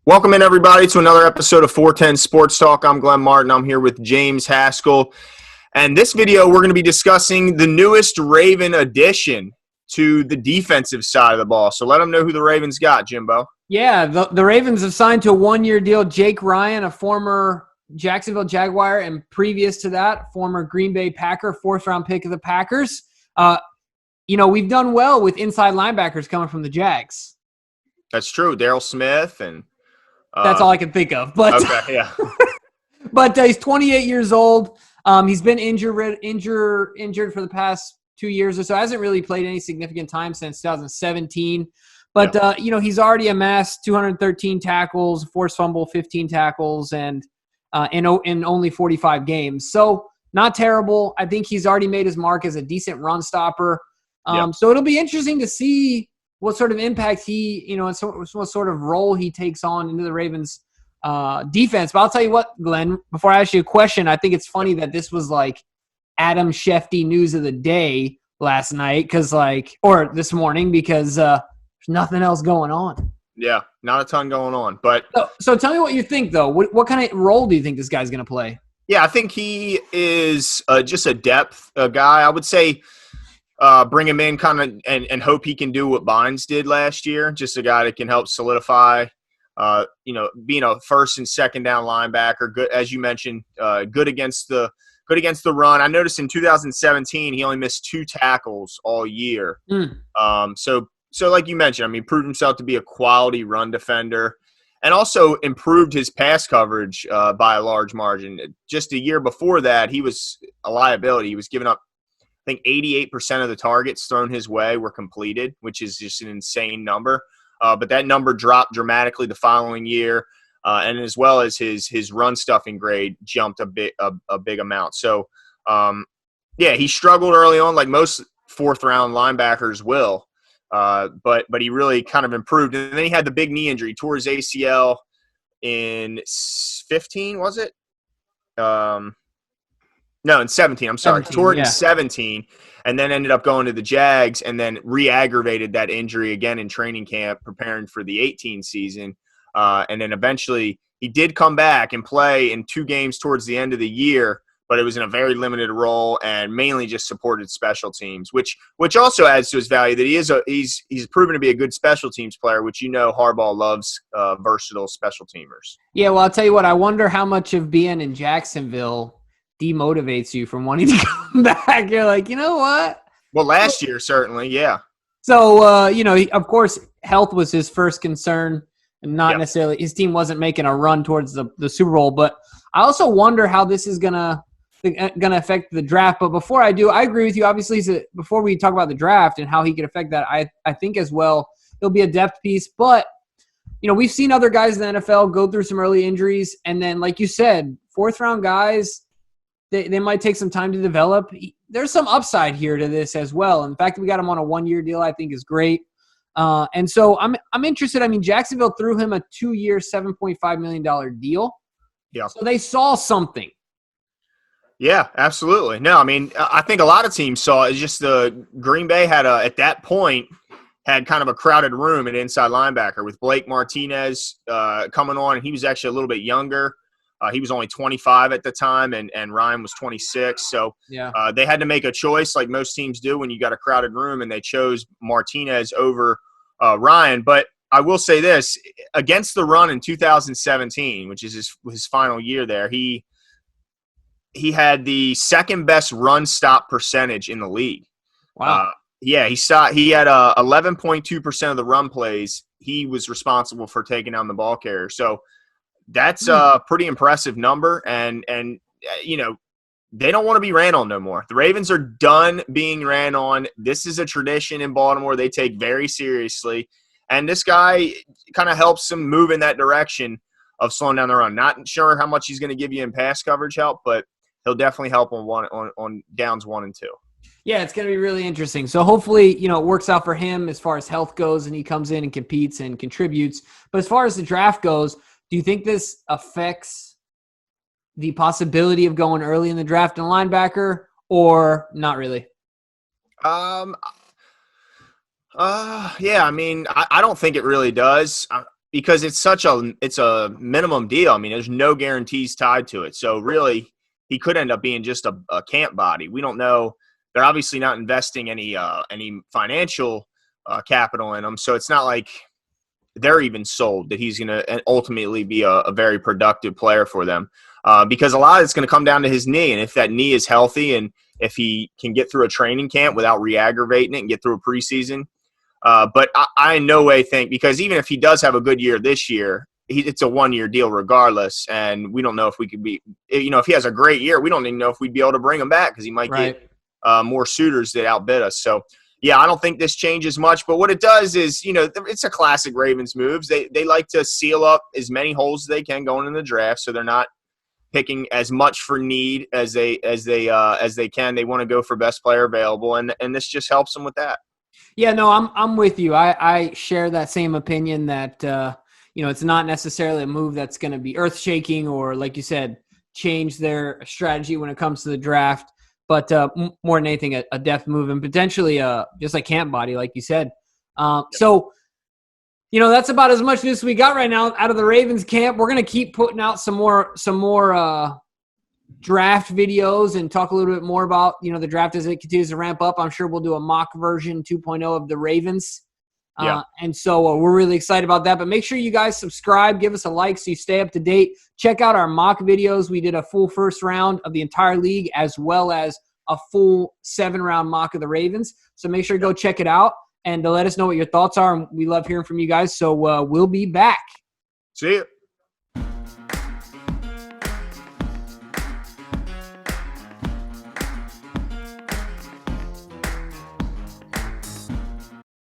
Welcome in, everybody, to another episode of 410 Sports Talk. I'm Glenn Martin. I'm here with James Haskell. And this video, we're going to be discussing the newest Raven addition to the defensive side of the ball. So let them know who the Ravens got, Jimbo. Yeah, the Ravens have signed to a one-year deal Jake Ryan, a former Jacksonville Jaguar, and previous to that, former Green Bay Packer, fourth-round pick of the Packers. We've done well with inside linebackers coming from the Jags. That's true. Darryl Smith and that's all I can think of. But okay, yeah. But he's 28 years old. He's been injured for the past 2 years or so. Hasn't really played any significant time since 2017. But he's already amassed 213 tackles, forced fumble, 15 tackles, and in only 45 games. So not terrible. I think he's already made his mark as a decent run stopper. So it'll be interesting to see what sort of impact what sort of role he takes on into the Ravens defense. But I'll tell you what, Glenn, before I ask you a question, I think it's funny that this was like Adam Schefter news of the day last night or this morning because there's nothing else going on. Yeah, not a ton going on. But so tell me what you think, though. What kind of role do you think this guy's going to play? Yeah, I think he is just a depth guy. I would say bring him in kind of and hope he can do what Bynes did last year. Just a guy that can help solidify, being a first and second down linebacker. Good, as you mentioned, good against the run. I noticed in 2017 he only missed 2 tackles all year. So like you mentioned, I mean, proved himself to be a quality run defender and also improved his pass coverage by a large margin. Just a year before that, he was a liability. He was giving up, I think, 88% of the targets thrown his way were completed, which is just an insane number. But that number dropped dramatically the following year, and as well as his run stuffing grade jumped a big amount. So, he struggled early on, like most fourth-round linebackers will. But he really kind of improved. And then he had the big knee injury, tore his ACL in 15, was it? No, in 17. I'm sorry. Tore it in 17 and then ended up going to the Jags and then re-aggravated that injury again in training camp preparing for the 18 season. And then eventually he did come back and play in 2 games towards the end of the year, but it was in a very limited role and mainly just supported special teams, which also adds to his value that he's proven to be a good special teams player, which Harbaugh loves versatile special teamers. Yeah, well, I'll tell you what, I wonder how much of being in Jacksonville demotivates you from wanting to come back. You're like, you know what? Well, last year, certainly, yeah. So, of course, health was his first concern and not necessarily his team wasn't making a run towards the Super Bowl. But I also wonder how this is going to affect the draft. But before I do, I agree with you. Obviously, before we talk about the draft and how he could affect that, I think as well he'll be a depth piece. But, we've seen other guys in the NFL go through some early injuries. And then, like you said, fourth-round guys, they might take some time to develop. There's some upside here to this as well. In fact, we got him on a 1-year deal, I think is great. And so I'm interested. I mean, Jacksonville threw him a 2-year, $7.5 million deal. Yeah. So they saw something. Yeah, absolutely. No, I mean, I think a lot of teams saw it. It's just the Green Bay at that point had kind of a crowded room at inside linebacker with Blake Martinez coming on. And he was actually a little bit younger. He was only 25 at the time, and Ryan was 26. So they had to make a choice like most teams do when you got a crowded room, and they chose Martinez over Ryan. But I will say this, against the run in 2017, which is his final year there, he had the second best run stop percentage in the league. Wow. He had 11.2% of the run plays. He was responsible for taking down the ball carrier. So that's a pretty impressive number. And they don't want to be ran on no more. The Ravens are done being ran on. This is a tradition in Baltimore they take very seriously. And this guy kind of helps them move in that direction of slowing down the run. Not sure how much he's going to give you in pass coverage help, but he'll definitely help on downs 1 and 2. Yeah, it's going to be really interesting. So hopefully, it works out for him as far as health goes and he comes in and competes and contributes. But as far as the draft goes, do you think this affects the possibility of going early in the draft in linebacker or not really? Yeah, I mean, I don't think it really does. because it's a minimum deal. I mean, there's no guarantees tied to it. So really, he could end up being just a camp body. We don't know. They're obviously not investing any financial capital in him, so it's not like they're even sold that he's going to ultimately be a very productive player for them. Because a lot of it's going to come down to his knee, and if that knee is healthy, and if he can get through a training camp without re-aggravating it and get through a preseason. But I in no way think, because even if he does have a good year this year, it's a one-year deal regardless, and we don't know if we could be, if he has a great year, we don't even know if we'd be able to bring him back because he might get more suitors that outbid us. So, yeah, I don't think this changes much, but what it does is, it's a classic Ravens moves. They like to seal up as many holes as they can going in the draft, so they're not picking as much for need as they can. They want to go for best player available, and this just helps them with that. Yeah, no, I'm with you. I share that same opinion that it's not necessarily a move that's going to be earth shaking or, like you said, change their strategy when it comes to the draft. But more than anything, a depth move and potentially just a camp body, like you said. So, that's about as much news we got right now out of the Ravens camp. We're going to keep putting out some more draft videos and talk a little bit more about, the draft as it continues to ramp up. I'm sure we'll do a mock version 2.0 of the Ravens. And so we're really excited about that. But make sure you guys subscribe, give us a like so you stay up to date. Check out our mock videos. We did a full first round of the entire league as well as a full 7-round mock of the Ravens. So make sure to go check it out and to let us know what your thoughts are. And we love hearing from you guys. So we'll be back. See you.